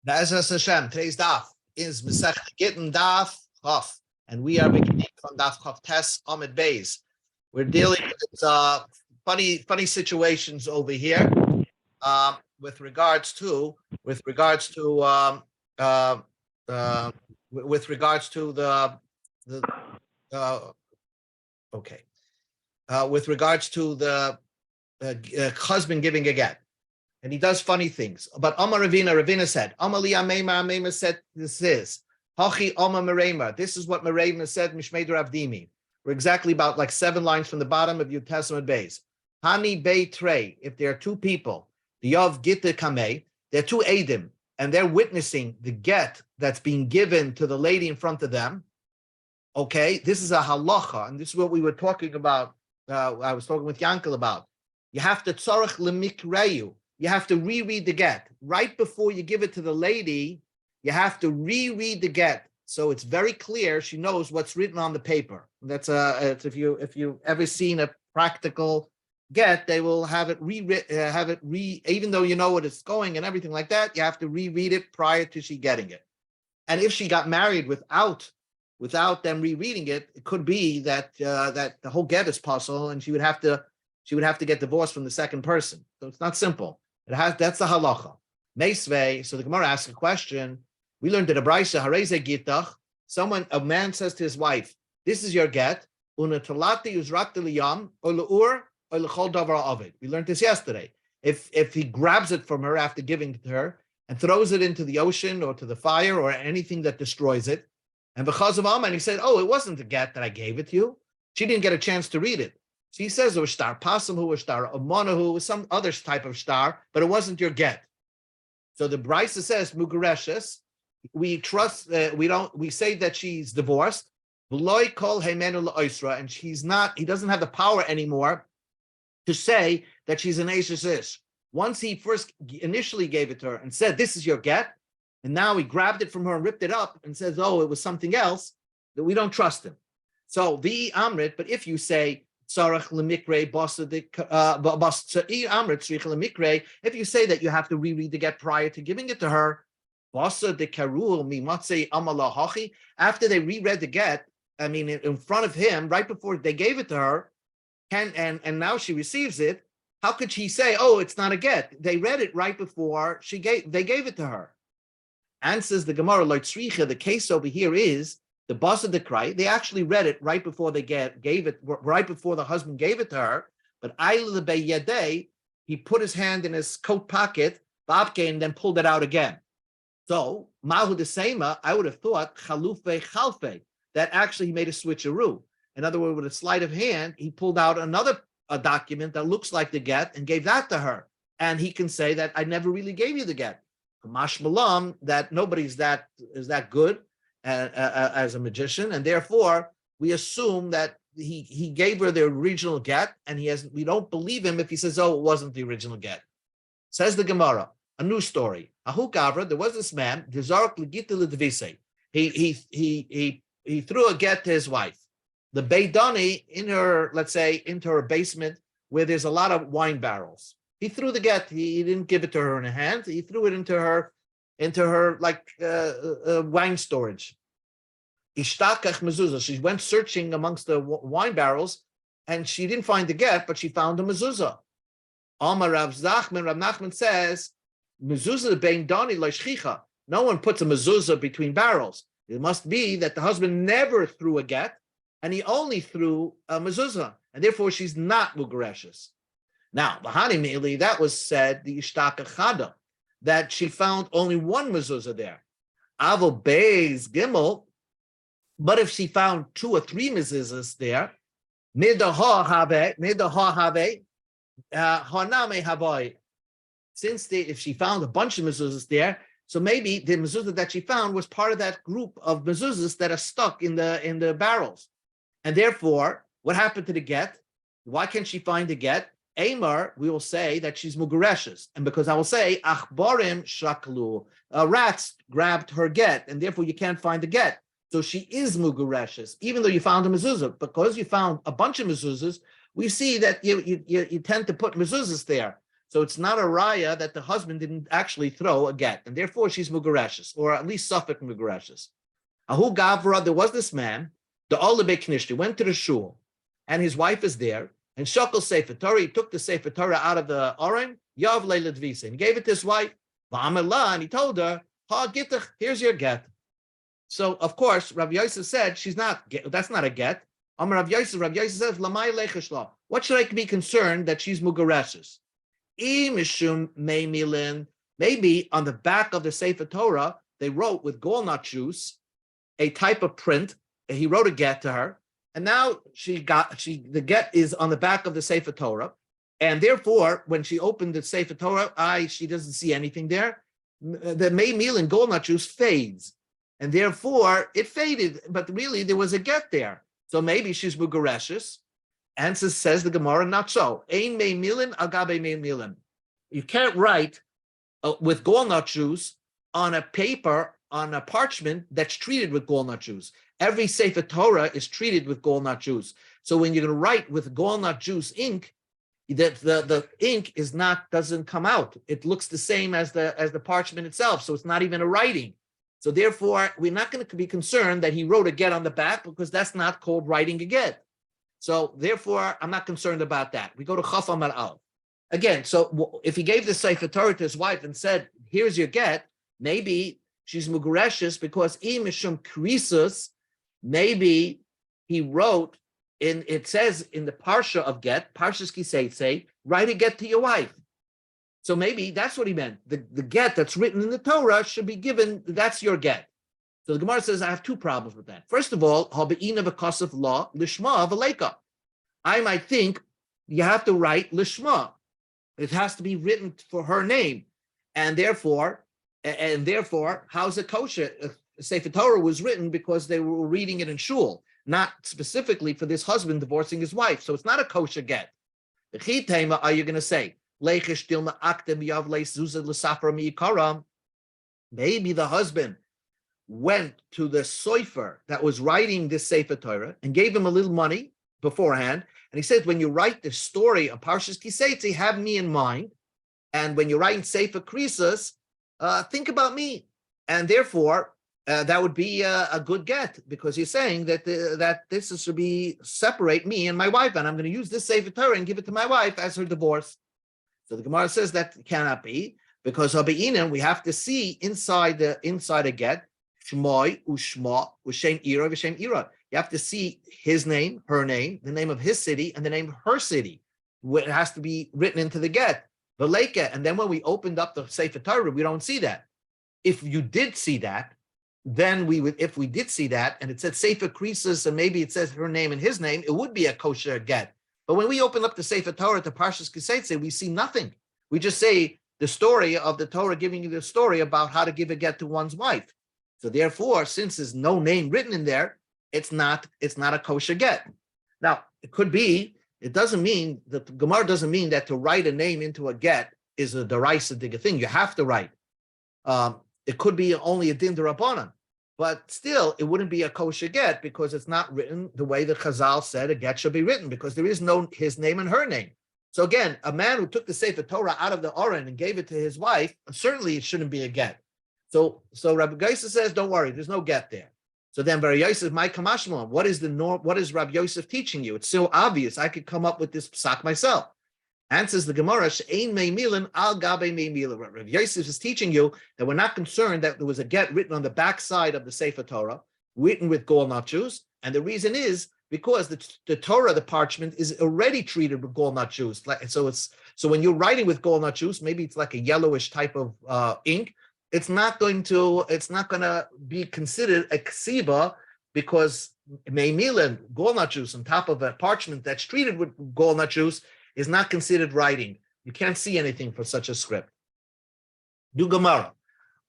Be'ezras Hashem, today's daf is Masechet Gittin Daf Chaf, and we are beginning from Daf Chaf Tes Amid Beis. We're dealing with funny situations over here with regards to the husband giving a get. And he does funny things. But Amar Ravina said, Amali Amema said, this is Hachi Amar Merema. This is what Merema said, Mishmei Ravdimi. We're exactly about like 7 lines from the bottom of Yud Testament Beis. Hani Bei Trey, if there are 2 people, the Yav Gitte Kameh, there are 2 Eidim, and they're witnessing the get that's being given to the lady in front of them. Okay, this is a halacha, and this is what we were talking about. I was talking with Yankel about. You have to tzorach lemikreyu. You have to reread the get. Right before you give it to the lady, you have to reread the get. So it's very clear she knows what's written on the paper. That's if you ever seen a practical get, they will have it even though you know what it's going and everything like that, you have to reread it prior to she getting it. And if she got married without them rereading it, it could be that that the whole get is puzzle and she would have to get divorced from the second person. So it's not simple. That's the halacha. Meisvei. So the Gemara asks a question. We learned that a brayso hareze gitach. A man says to his wife, "This is your get." Unatalati uzrakta liyam or leur or lechol davar avid. We learned this yesterday. If he grabs it from her after giving it to her and throws it into the ocean or to the fire or anything that destroys it, and because of Aman, he said, "Oh, it wasn't the get that I gave it to you. She didn't get a chance to read it." So he says it was star pasamu, was star amonahu, was some other type of star, but it wasn't your get. So the brayso says mugareshes. We trust. We say that she's divorced. V'loi kol heimenu la'osra, and she's not. He doesn't have the power anymore to say that she's an ashes ish. Once he first initially gave it to her and said, "This is your get," and now he grabbed it from her and ripped it up and says, "Oh, it was something else," that we don't trust him. So the amrit. But if you say if you say that you have to reread the get prior to giving it to her, after they reread the get, I mean in front of him, right before they gave it to her, and now she receives it, how could she say, "Oh, it's not a get"? They read it right before they gave it to her. Answers the Gemara, the case over here is the boss of the cry. They actually read it right before they gave it, right before the husband gave it to her. But he put his hand in his coat pocket, and then pulled it out again. So Mahu the Sema, I would have thought chalufe chalfe, that actually he made a switcheroo. In other words, with a sleight of hand, he pulled out another document that looks like the get and gave that to her. And he can say that I never really gave you the get. Mashmalam, that nobody's is that good as a magician, and therefore we assume that he gave her the original get, and we don't believe him if he says, "Oh, it wasn't the original get." Says the Gemara, a new story. Ahu Gavra, there was this man, he threw a get to his wife. The Beidani into her basement where there's a lot of wine barrels. He threw the get. He didn't give it to her in her hand. He threw it into her wine storage. Ishtakach mezuzah. She went searching amongst the wine barrels, and she didn't find the get, but she found a mezuzah. Amar Rav Nachman says, mezuzah bein dani leishchicha. No one puts a mezuzah between barrels. It must be that the husband never threw a get, and he only threw a mezuzah, and therefore she's not mugareshes. Now, Bahani Meili, that was said, the Ishtaka Chada, that she found only one mezuzah there. Avo Beis Gimel, but if she found 2 or 3 mezuzahs there, if she found a bunch of mezuzahs there, so maybe the mezuzah that she found was part of that group of mezuzahs that are stuck in the barrels. And therefore, what happened to the get? Why can't she find the get? Amar, we will say that she's mugareshes, and because I will say achbarim shaklu, rats grabbed her get, and therefore you can't find the get. So she is mugareshes, even though you found a mezuzah. Because you found a bunch of mezuzahs, we see that you tend to put mezuzahs there. So it's not a raya that the husband didn't actually throw a get, and therefore she's mugareshes, or at least suffolk mugareshes. Ahu Gavra, there was this man, the Olebe Knishti, went to the shul, and his wife is there, and Shakal Sefer Torah, he took the Sefer Torah out of the Oren, Yav Leiladvisa, and he gave it to his wife, and he told her, Ha Gittach, here's your get. So, of course, Rav Yosef said, that's not a get. Rav Yosef says, Lamai Lechashla. What should I be concerned that she's mugareshes? Maybe on the back of the Sefer Torah, they wrote with golnut juice a type of print. He wrote a get to her, and now the get is on the back of the Sefer Torah, and therefore, when she opened the Sefer Torah, she doesn't see anything there. The may meal and golnut juice fades, and therefore it faded. But really, there was a get there, so maybe she's mugareshes. And says the Gemara, not so. Ein may milin agabe may milin. You can't write with golnut juice on a paper, on a parchment that's treated with golnut juice. Every Sefer Torah is treated with golnut juice. So when you're going to write with golnut juice ink, the ink doesn't come out. It looks the same as the parchment itself. So it's not even a writing. So therefore, we're not going to be concerned that he wrote a get on the back, because that's not called writing a get. So therefore, I'm not concerned about that. We go to Chaf Amar Al. Again, so if he gave the Sefer Torah to his wife and said, here's your get, maybe she's mugareshes because imishum krisus, maybe he wrote it says in the parsha of get, parshas kiseitse, write a get to your wife. So maybe that's what he meant. The get that's written in the Torah should be given, that's your get. So the Gemara says, I have two problems with that. First of all, habe'ina v'kasef law lishma v'leika. I might think you have to write lishma. It has to be written for her name, and therefore, how's it kosher? Sefer Torah was written because they were reading it in shul, not specifically for this husband divorcing his wife. So it's not a kosher get. The chitema, are you going to say maybe the husband went to the sofer that was writing this Sefer Torah and gave him a little money beforehand. And he said, when you write the story of Parshas Kiseitze, have me in mind. And when you're writing Sefer Krisus, think about me. And therefore, that would be a good get, because he's saying that this should be separate me and my wife. And I'm going to use this Sefer Torah and give it to my wife as her divorce. So the Gemara says that cannot be, because we have to see inside a get, Shmoi, Ushma, Ushem Ira, Vishem Ira. You have to see his name, her name, the name of his city, and the name of her city. It has to be written into the get. Veleka. And then when we opened up the Sefer Torah, we don't see that. If you did see that, then if we did see that, and it said Sefer Krisus, and maybe it says her name and his name, it would be a kosher get. But when we open up the Sefer Torah to Parshas Kiseitze, we see nothing. We just say the story of the Torah giving you the story about how to give a get to one's wife. So therefore, since there's no name written in there, it's not a kosher get. Now, it could be, it doesn't mean that the Gemara doesn't mean that to write a name into a get is a deraisa dig thing. You have to write. It could be only a din derabanan, but still it wouldn't be a kosher get, because it's not written the way the Chazal said a get should be written, because there is no his name and her name. So again, a man who took the Sefer Torah out of the Oren and gave it to his wife, certainly it shouldn't be a get. So Rabbi Yosef says, don't worry, there's no get there. So then Rabbi Yosef, my kamashmalon, what is the norm? What is Rabbi Yosef teaching you? It's so obvious. I could come up with this psak myself. Answers the Gemara, she'ein mei milin al gabe mei milin. Rabbi Yosef is teaching you that we're not concerned that there was a get written on the backside of the Sefer Torah, written with gol nachus, and the reason is because the Torah, the parchment, is already treated with gol nachus. So when you're writing with gol nachus, maybe it's like a yellowish type of ink. It's not going to be considered a ksiba, because meimilin, gol nachus, on top of a parchment that's treated with gol nachus, is not considered writing. You can't see anything for such a script. Du Gemara.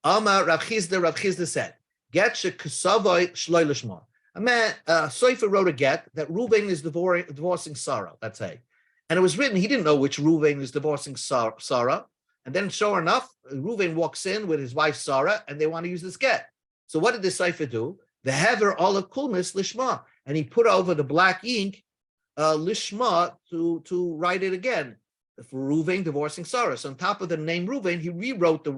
Amar Rav Chizda said, get shekasavoy shloi lishma. A man, Sofer wrote a get that Reuven is divorcing Sarah, let's say. And it was written, he didn't know which Reuven is divorcing Sarah. And then sure enough, Reuven walks in with his wife Sarah, and they want to use this get. So what did the Sofer do? The hever olive kulmis lishma. And he put over the black ink lishma to write it again. for Reuven divorcing Sarah. So on top of the name Reuven, he rewrote the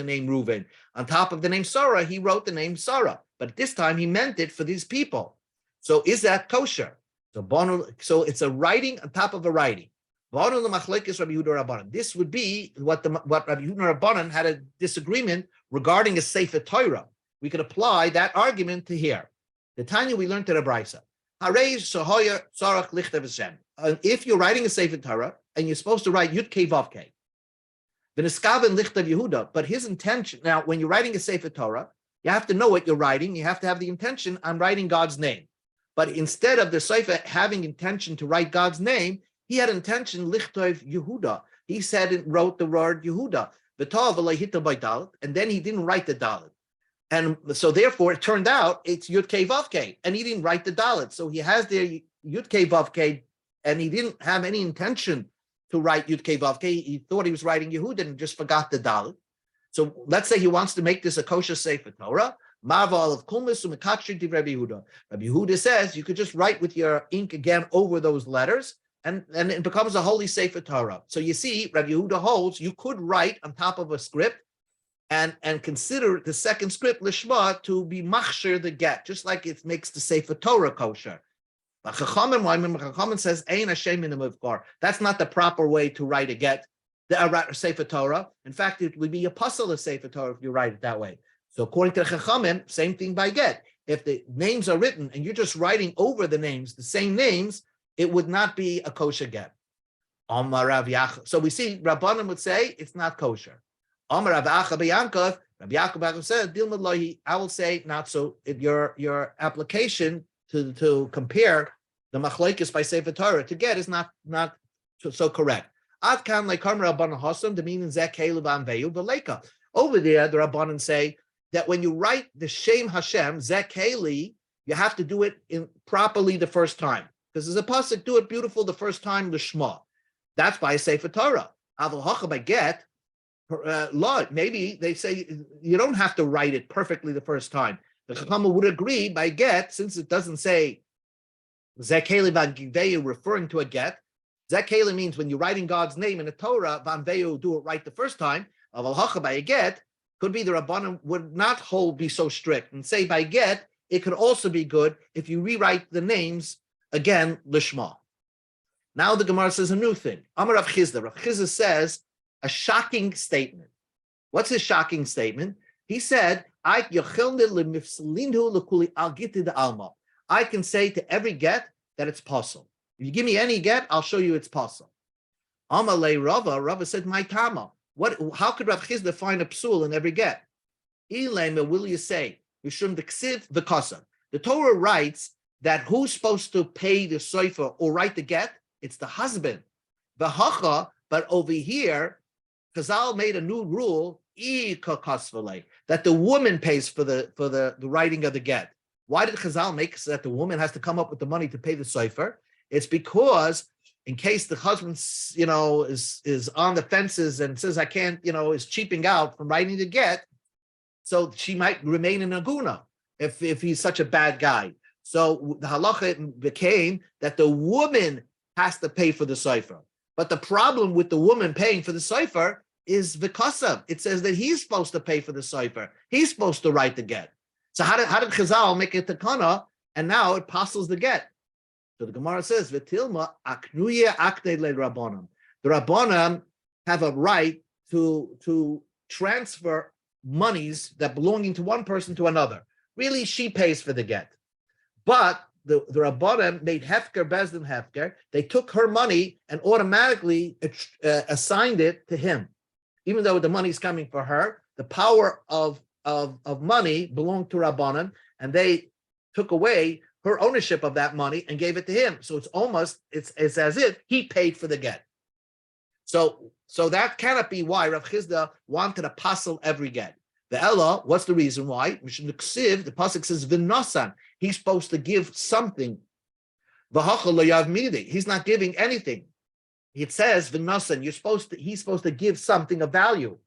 name Reuven. On top of the name Sarah, he wrote the name Sarah. But this time he meant it for these people. So is that kosher? So it's a writing on top of a writing. This would be what Rabbi Yehuda Rabbanan had a disagreement regarding a Sefer Torah. We could apply that argument to here. The Tanya we learned to the Brisa. If you're writing a Sefer Torah and you're supposed to write Yud Kei Vav Kei, but his intention, now when you're writing a Sefer Torah, you have to know what you're writing. You have to have the intention, I'm writing God's name. But instead of the Sefer having intention to write God's name, he had intention Lichtov Yehuda. He said and wrote the word Yehuda. And then he didn't write the Dalet. And so therefore it turned out it's Yud Kei Vav Kei, and he didn't write the Dalet. So he has there Yud Kei Vav Kei, and he didn't have any intention to write Yud Kei Vav Kei. He thought he was writing Yehuda and just forgot the Dalet. So let's say he wants to make this a kosher Sefer Torah. Marval of Kulmis Umekatri Div Rabbi Yehuda. Rabbi Yehuda says you could just write with your ink again over those letters, and it becomes a holy Sefer Torah. So you see, Rabbi Yehuda holds you could write on top of a script and consider the second script lishma to be machshir the get, just like it makes the Sefer Torah kosher. But Chachamim says ein Hashem in the mivkar. That's not the proper way to write a get, the Sefer Torah. In fact, it would be a puzzle of Sefer Torah if you write it that way. So according to Chachamim, same thing by get. If the names are written and you're just writing over the names, the same names, it would not be a kosher get. So we see Rabbanim would say it's not kosher. Rabbi Yaakov said, I will say not so. Your application to compare the machlokes by Sefer Torah to get is not so correct. Over there, the Rabbanan say that when you write the Shem Hashem, Zekeli, you have to do it properly the first time. Because there's a pasuk, do it beautiful the first time, Lishma. That's by a Sefer Torah. Avol hacha by get, maybe they say you don't have to write it perfectly the first time. The Chacham would agree by get, since it doesn't say Zekeli Vanveyu referring to a get. Zekeli means when you're writing God's name in the Torah, Vanveyu do it right the first time. Avol hacha by a get, could be the Rabbanim would not be so strict and say by get, it could also be good if you rewrite the names again, Lishma. Now the Gemara says a new thing. Amar Rav Chizda. Rav Chizda says a shocking statement. What's his shocking statement? He said, I can say to every get that it's possible. If you give me any get, I'll show you it's possible. Amalei Rava. Rava said, my tama. How could Rav Chizda find a psul in every get? Ilema, will you say, Mishum Diksiv V'Kasa. The Torah writes that who's supposed to pay the soifer or write the get? It's the husband. V'hacha, but over here, Chazal made a new rule, that the woman pays for the writing of the get. Why did Chazal make so that the woman has to come up with the money to pay the soifer? It's because in case the husband, is on the fences and says, I can't, is cheaping out from writing the get, so she might remain in aguna if he's such a bad guy. So the halacha became that the woman has to pay for the sofer. But the problem with the woman paying for the sofer is v'kasav. It says that he's supposed to pay for the sofer. He's supposed to write the get. So how did Chazal make it takana? And now it apostles the get. So the Gemara says, "V'tilma aknuye akne le rabbanim." The rabbanim have a right to transfer monies that belonging to one person to another. Really, she pays for the get, but the rabbanim made hefker bezdin hefker. They took her money and automatically assigned it to him, even though the money is coming for her. The power of money belonged to rabbanim, and they took away her ownership of that money and gave it to him. So it's as if he paid for the get. So that cannot be why Rav Chizda wanted to apostle every get. The Ella, what's the reason why? The pasuk says v'nasan. He's supposed to give something. He's not giving anything. It says v'nasan. He's supposed to give something of value.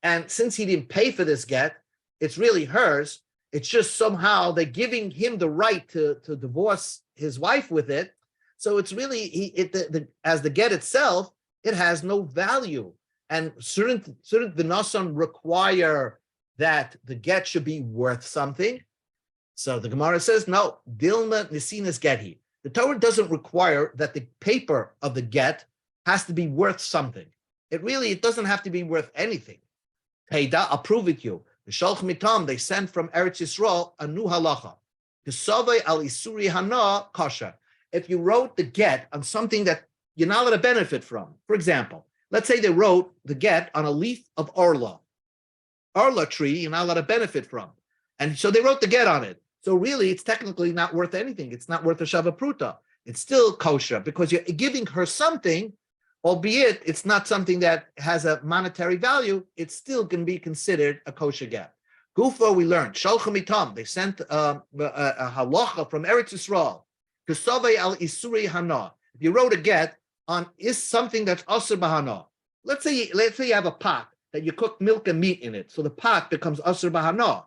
And since he didn't pay for this get, it's really hers. It's just somehow they're giving him the right to divorce his wife with it. So it's really as the get itself, it has no value. And certain the nasan require that the get should be worth something. So the Gemara says, no, Dilma Nisinas Geti. The Torah doesn't require that the paper of the get has to be worth something. It doesn't have to be worth anything. Heida, I'll prove it to you. The Shalch Mitam, they sent from Eretz Yisrael a new halacha. The Savei al Isuri Hana Kasha. If you wrote the get on something that you're not allowed to benefit from, for example, let's say they wrote the get on a leaf of Orla tree you're not allowed to benefit from. And so they wrote the get on it. So really, it's technically not worth anything. It's not worth a shava pruta. It's still kosher because you're giving her something, albeit it's not something that has a monetary value. It still can be considered a kosher get. Gufo, we learned, Shalchamitam, they sent a halacha from Eretz Yisrael, Kesavei al Isuri Hana. If you wrote a get on is something that's asur bahana. Let's say you have a pot that you cook milk and meat in it. So the pot becomes asur bahana.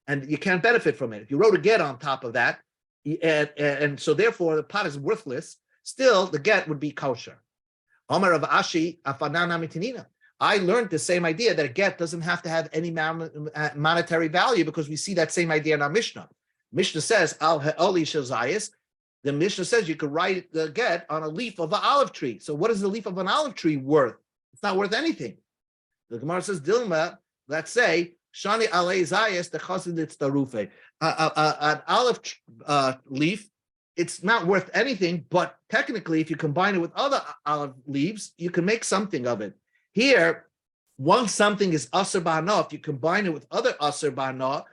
And you can't benefit from it. If you wrote a get on top of that, and so therefore the pot is worthless, still the get would be kosher. Omar of Ashi, Afanana Mitinina. I learned the same idea that a get doesn't have to have any monetary value because we see that same idea in our Mishnah. Mishnah says, Al Ha'oli Shazayas. The Mishnah says you could write the get on a leaf of an olive tree. So what is the leaf of an olive tree worth? It's not worth anything. The Gemara says, Dilma, let's say, Shani alei zayas the chassid it's tarufe. An olive leaf, it's not worth anything, but technically, if you combine it with other olive leaves, you can make something of it. Here, once something is asur b'hana, if you combine it with other asur b'hana,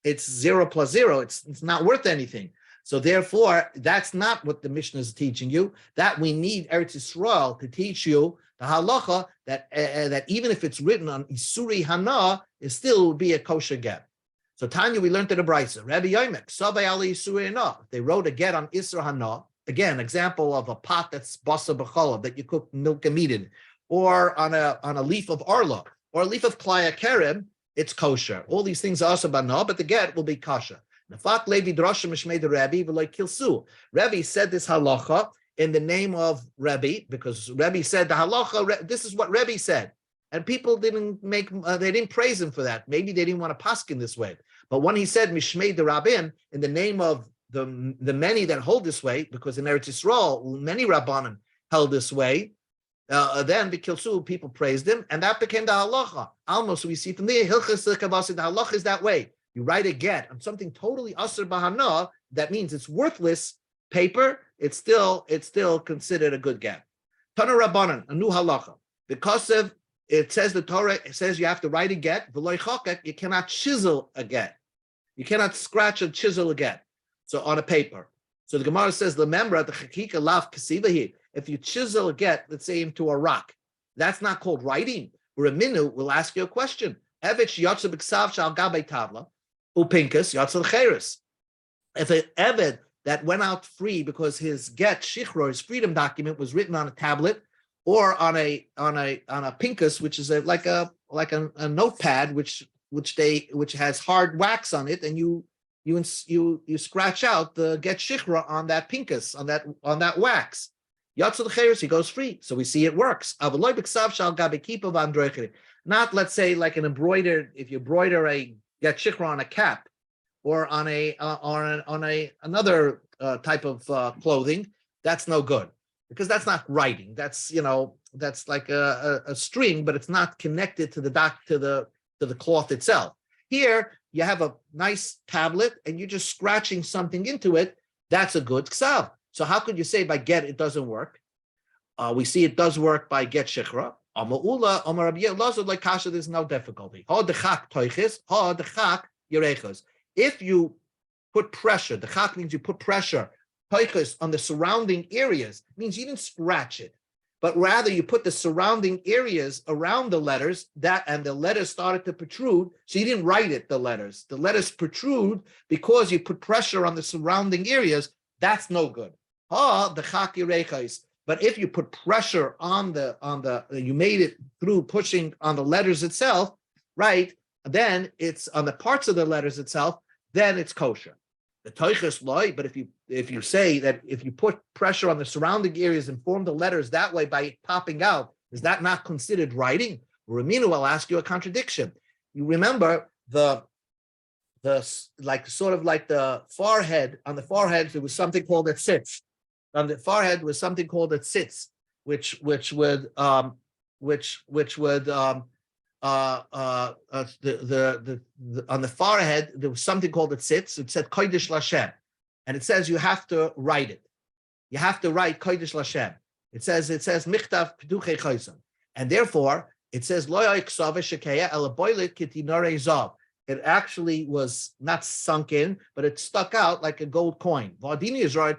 it's 0 plus 0. It's not worth anything. So therefore, that's not what the Mishnah is teaching you. That we need Eretz Yisrael to teach you the halacha that even if it's written on Isuri Hana, it still would be a kosher get. So Tanya, we learned in the Brisa, Rabbi Yomek, Savei Ali Isuri Hana. They wrote a get on Isra Hana. Again, example of a pot that's basa b'cholov that you cook milk and meat in, or on a leaf of arla, or a leaf of klaya kerem, it's kosher. All these things are also bana, but the get will be kosher. Nafak Levi Drosha Mishmei Rabbi v'loy kilsu. Rabbi said this halacha in the name of Rabbi, because Rabbi said the halacha, this is what Rabbi said. And people didn't they didn't praise him for that. Maybe they didn't want to paskin this way. But when he said Mishmei Rabbim, in the name of the many that hold this way, because in Eretz Yisrael, many Rabbanim held this way, then the Kilsu, people praised him, and that became the halacha. Almost, we see from there, Hilchas Kavasi, the halacha is that way. You write a get on something totally asur bahana, that means it's worthless paper, it's still considered a good get. Tana Rabbanan, a new halacha. Because of it says the Torah, it says you have to write a get, v'loy chokek, you cannot chisel a get. You cannot scratch and chisel a get. So on a paper. So the Gemara says, remember the chakika lav kasivahi. If you chisel a get, let's say into a rock, that's not called writing. Or a minu will ask you a question. Evich yotza b'ksav shal gabei tavla, upinkas yotza l'cheres. If an eved that went out free because his get shichro, his freedom document, was written on a tablet or on a pinkus, which is like a notepad, which has hard wax on it, and you scratch out the get shichra on that pinkus, on that wax. Yatzul Cheres, he goes free. So we see it works. Not, let's say, like an embroidered, if you embroider a get shikra on a cap or on another type of clothing, that's no good because that's not writing. That's that's like a string, but it's not connected to the cloth itself. Here you have a nice tablet and you're just scratching something into it. That's a good ksav. So how could you say by get it doesn't work? We see it does work by get shikra. Like kasha, there's no difficulty. If you put pressure, the chak means you put pressure, on the surrounding areas, means you didn't scratch it, but rather you put the surrounding areas around the letters, and the letters started to protrude, so you didn't write it, the letters protrude because you put pressure on the surrounding areas, that's no good. The chak yerechos. But if you put pressure on you made it through pushing on the letters itself, right? Then it's on the parts of the letters itself, then it's kosher. The toiches loy, but if you say that if you put pressure on the surrounding areas and form the letters that way by popping out, Is that not considered writing? Raminu will ask you a contradiction. You remember the like sort of like the forehead. On the forehead, there was something called a tzitz. On the forehead was something called a tzitz, which would the on the forehead there was something called a tzitz. It said Kodesh Lashem, and it says you have to write it. You have to write Kodesh Lashem. It says Michtav Piduchei Chayson, and therefore it says Lo Yaksave Shekeya Elaboilit Kitinare Zav. It actually was not sunk in, but it stuck out like a gold coin. Vadini is right.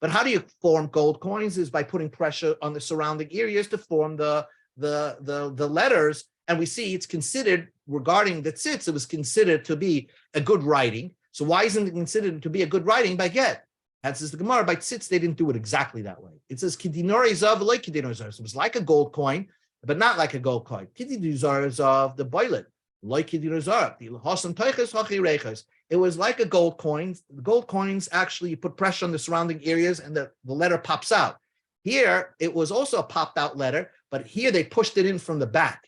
But how do you form gold coins? Is by putting pressure on the surrounding areas to form the letters. And we see it's considered, regarding the tzitz, it was considered to be a good writing. So why isn't it considered to be a good writing by get? And says the Gemara, by tzitz, they didn't do it exactly that way. It says kidinori zav like kidinori zav. So it was like a gold coin, but not like a gold coin. Kidinori zav the boilet. Like kidinori zav. The hasam teiches hachi reiches. It was like a gold coin. The gold coins, actually, you put pressure on the surrounding areas and the letter pops out. Here, it was also a popped out letter, but here they pushed it in from the back.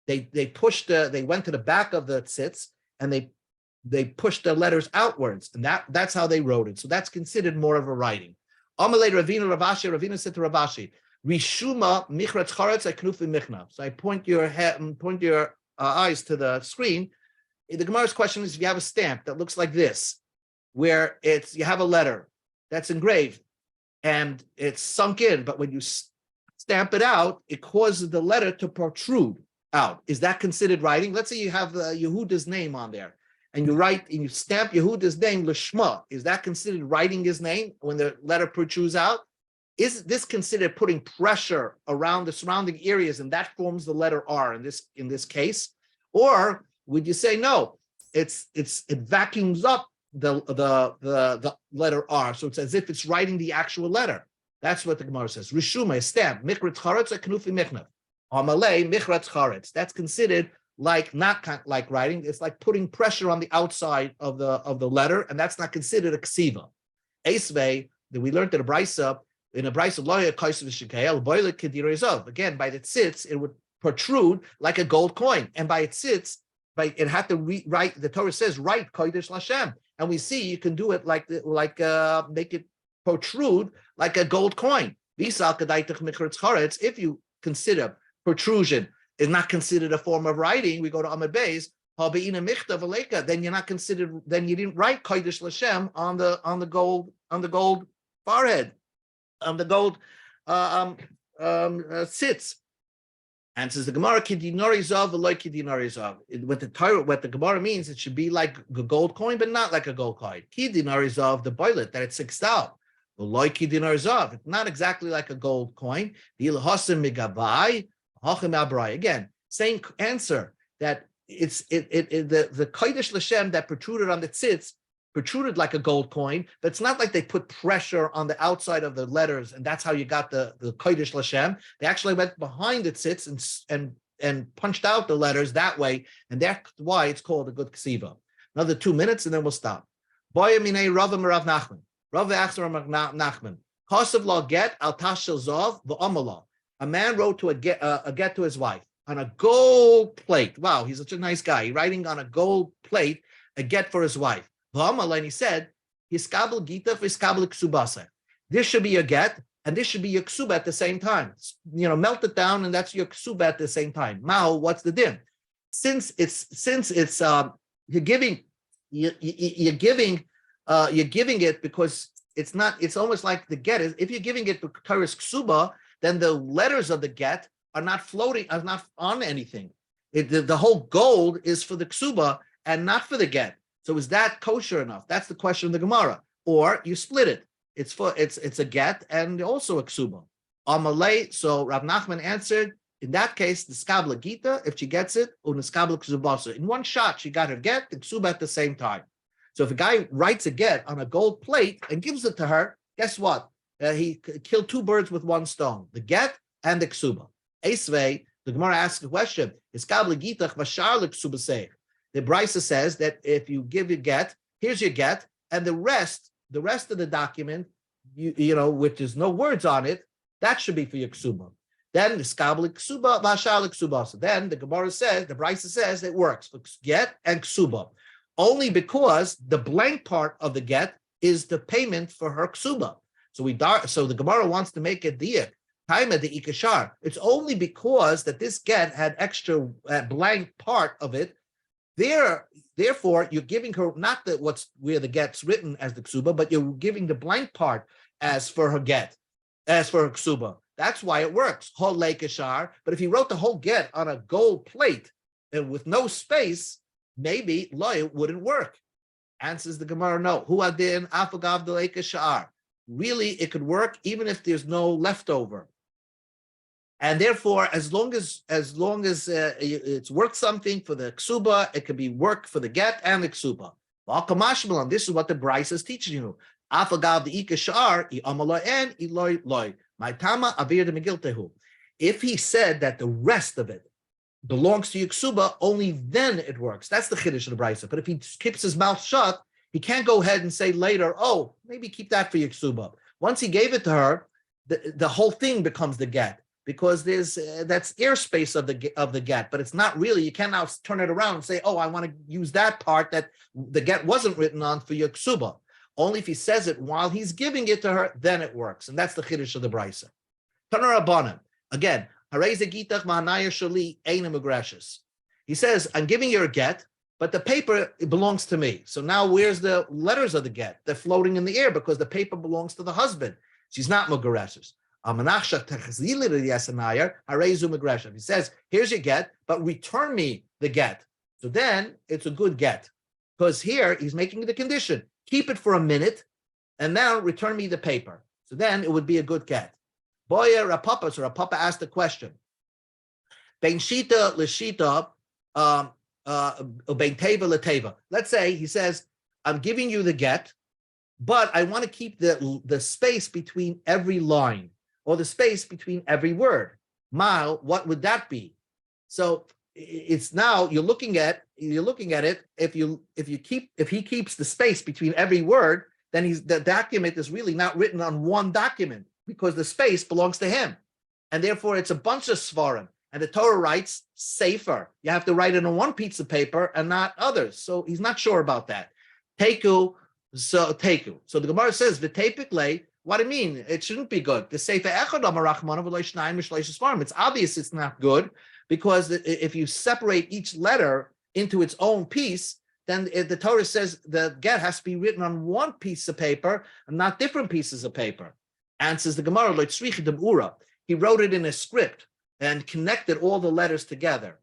They went to the back of the tzitz and they pushed the letters outwards, and that's how they wrote it. So that's considered more of a writing. Amalei Ravina said to Ravashi, Rishuma michratz charetz eknufi michna. So I point your eyes to the screen. The Gemara's question is, if you have a stamp that looks like this, where you have a letter that's engraved and it's sunk in, but when you stamp it out, it causes the letter to protrude out. Is that considered writing? Let's say you have Yehuda's name on there, and you stamp Yehuda's name Lishma. Is that considered writing his name when the letter protrudes out? Is this considered putting pressure around the surrounding areas, and that forms the letter R in this case? Or would you say no? It vacuums up the letter R, so it's as if it's writing the actual letter. That's what the Gemara says. Rishuma, stamp, mikrat charetz or knufi michnav. Amalei michrat charetz. That's considered not like writing. It's like putting pressure on the outside of the letter, and that's not considered a ksiva. Esvei, that we learned in a brisa loya kaisav shikeil boilet kedirezov. Again, by the tzitz, it would protrude like a gold coin, and by its tzitz, it had to write. The Torah says, "Write Kodesh Lashem," and we see you can do it make it protrude like a gold coin. If you consider protrusion is not considered a form of writing, we go to Amud Beis. Then you're not considered. Then you didn't write Kodesh Lashem on the gold forehead, on the gold sits. And says the Gemara, Kidinori Zav, v'lo Kidinori Zav. What the Gemara means, it should be like a gold coin, but not like a gold coin. Kidinori Zav, the boilet, that it's sixed out. V'lo Kidinori Zav, it's not exactly like a gold coin. Again, same answer, that the Kodesh Lashem that protruded on the tzitz protruded like a gold coin, but it's not like they put pressure on the outside of the letters, and that's how you got the Kodesh Lashem. They actually went behind the tzitz and punched out the letters that way, and that's why it's called a good ksiva. Another 2 minutes, and then we'll stop. Boya minei Rav Merav Nachman. Rav Achzer Nachman. Kosav law get al tashel zov v'amalah. A man wrote to a get to his wife on a gold plate. Wow, he's such a nice guy. He's writing on a gold plate a get for his wife. And he said, "Hiskabel gita v'hiskabel ksubasa." This should be your get, and this should be your ksuba at the same time. Melt it down, and that's your ksuba at the same time. Mao, what's the din? Since it's you're giving it because it's not. It's almost like the get is. If you're giving it b'karis ksuba, then the letters of the get are not floating, are not on anything. The whole gold is for the ksuba and not for the get. So is that kosher enough? That's the question of the Gemara. Or you split it. It's a get and also a ksuba. Amalei. So Rav Nachman answered, in that case, the skabla gita, if she gets it, or the skabla ksubasa. In one shot, she got her get and ksuba at the same time. So if a guy writes a get on a gold plate and gives it to her, guess what? He killed two birds with one stone: the get and the ksuba. Esvei, the Gemara asks a question: is skabla gita v'shar l'ksubasei? The Brisa says that if you give a get, here's your get, and the rest of the document, which there's no words on it, that should be for your ksuba. Then the skablik ksuba, vashalik ksuba. So then the Gemara says, the Brisa says it works for get and ksuba, only because the blank part of the get is the payment for her ksuba. So the Gemara wants to make it diak. Time at the ikashar. It's only because that this get had extra blank part of it. Therefore, you're giving her not what's where the get's written as the ksuba, but you're giving the blank part as for her get, as for her ksuba. That's why it works. Whole lekashar. But if he wrote the whole get on a gold plate and with no space, maybe it wouldn't work. Answers the Gemara, no. Hu adin afagav de lekashar. Really, it could work even if there's no leftover. And therefore, as long as it's worth something for the ksuba, it could be work for the get and the ksuba. This is what the Brisa is teaching you. If he said that the rest of it belongs to your ksuba, only then it works. That's the chiddush of the Brisa. But if he keeps his mouth shut, he can't go ahead and say later, oh, maybe keep that for your ksuba. Once he gave it to her, the whole thing becomes the get. Because there's that's airspace of the get, but it's not really. You can't now turn it around and say, "Oh, I want to use that part that the get wasn't written on for your ksuba." Only if he says it while he's giving it to her, then it works, and that's the chiddush of the brisa. Tanar Rabbanan again. He says, "I'm giving you a get, but the paper belongs to me." So now, where's the letters of the get? They're floating in the air because the paper belongs to the husband. She's not mugareshes. He says, here's your get, but return me the get. So then it's a good get. Because here he's making the condition. Keep it for a minute, and now return me the paper. So then it would be a good get. Boya Rapapa, so Rapapa asked the question. Bein shita l'shita, bein teva l'teva. Let's say he says, I'm giving you the get, but I want to keep the space between every line, or the space between every word. Mal, what would that be? So it's now you're looking at it. If he keeps the space between every word, then the document is really not written on one document because the space belongs to him, and therefore it's a bunch of svarim. And the Torah writes safer. You have to write it on one piece of paper and not others. So he's not sure about that. Teku. So the Gemara says v'tepik. What do you mean? It shouldn't be good. The Sefer Echad Amar Rachmanav V'Lo Shnayim Mishleish Svarim. It's obvious it's not good because if you separate each letter into its own piece, then the Torah says the get has to be written on one piece of paper and not different pieces of paper. Answers the Gemara like Tzrichi Demura. He wrote it in a script and connected all the letters together.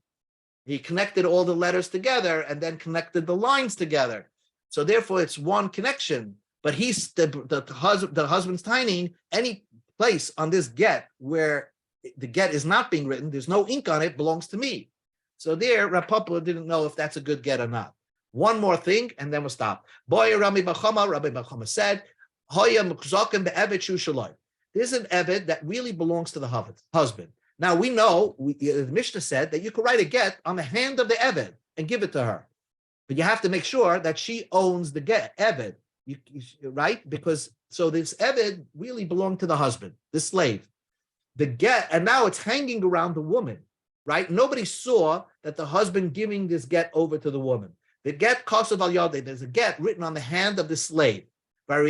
He connected all the letters together and then connected the lines together. So therefore, it's one connection. But he's the husband's tiny, any place on this get where the get is not being written, there's no ink on it, belongs to me. So there, Rav Papa didn't know if that's a good get or not. One more thing, and then we'll stop. Boy, Rabbi Bachama said, Hoya mukzakim be'eved shu shaloi. There's an eved that really belongs to the husband. Now we know, the Mishnah said that you could write a get on the hand of the eved and give it to her. But you have to make sure that she owns the get, eved. Right? Because so this eved really belonged to the husband, the slave. The get, and now it's hanging around the woman, right? Nobody saw that the husband giving this get over to the woman. The get kosav al yada, there's a get written on the hand of the slave. Now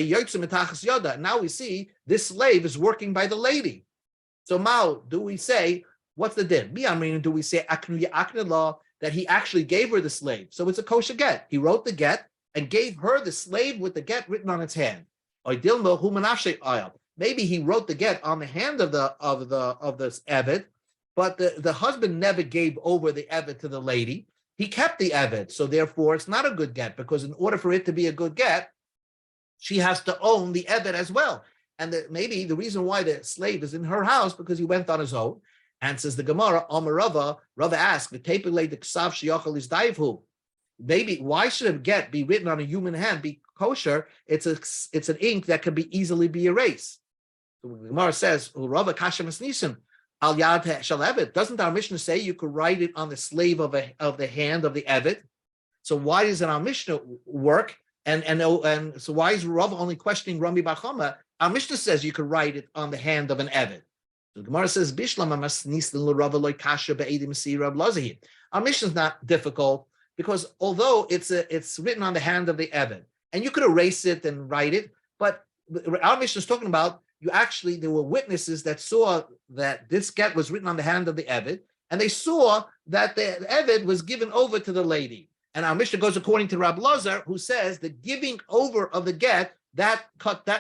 we see this slave is working by the lady. So Mao, do we say, what's the din? Do we say that he actually gave her the slave? So it's a kosher get. He wrote the get and gave her the slave with the get written on its hand. Maybe he wrote the get on the hand of this eved, but the husband never gave over the eved to the lady. He kept the eved, so therefore it's not a good get, because in order for it to be a good get, she has to own the eved as well. And maybe the reason why the slave is in her house because he went on his own. And says the Gemara, Rava asked, maybe why should a get be written on a human hand, be kosher? It's an ink that can be easily be erased. So the Gemara says, Rava kashem esnisim al yad shel eved. Doesn't our Mishnah say you could write it on the slave of the hand of the eved? So why doesn't our Mishnah work? And so why is Rava only questioning Rami Bar Chama? Our Mishnah says you could write it on the hand of an eved. The Gemara says, our mission is not difficult because although it's written on the hand of the Eved, and you could erase it and write it, but our mission is talking about there were witnesses that saw that this get was written on the hand of the Eved, and they saw that the Eved was given over to the lady. And our mission goes according to Rabbi Lazar, who says the giving over of the get, that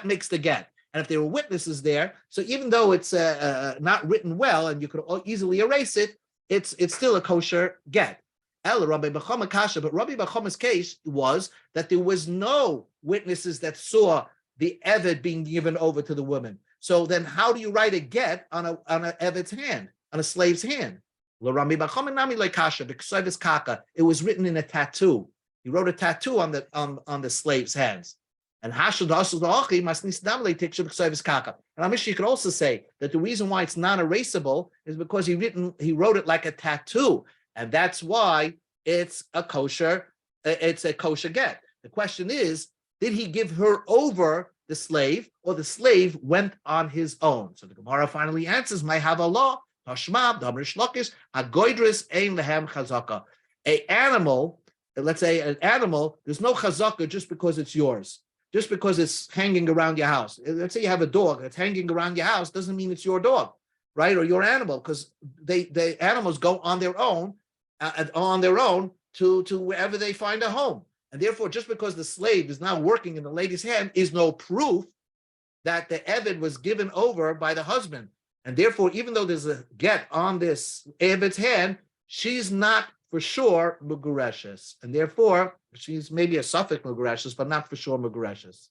makes the get. And if there were witnesses there, so even though it's not written well and you could easily erase it, it's still a kosher get. But Rabbi Bachama's case was that there was no witnesses that saw the Eved being given over to the woman. So then how do you write a get on a Eved's hand, on a slave's hand? It was written in a tattoo. He wrote a tattoo on the slave's hands. And Amishi could also say that the reason why it's non-erasable is because he wrote it like a tattoo, and that's why it's a kosher get. The question is, did he give her over the slave, or the slave went on his own? So the Gemara finally answers, "My havala tashmab damrish lakish agoidris ein lehem chazaka." Let's say an animal, there's no chazaka just because it's yours. Just because it's hanging around your house. Let's say you have a dog that's hanging around your house, doesn't mean it's your dog, right? Or your animal, because the animals go on their own, to wherever they find a home. And therefore, just because the slave is now working in the lady's hand is no proof that the Eved was given over by the husband. And therefore, even though there's a get on this Eved's hand, she's not for sure Mugureshes. And therefore, she's maybe a suffix Mugureshes, but not for sure Mugureshes.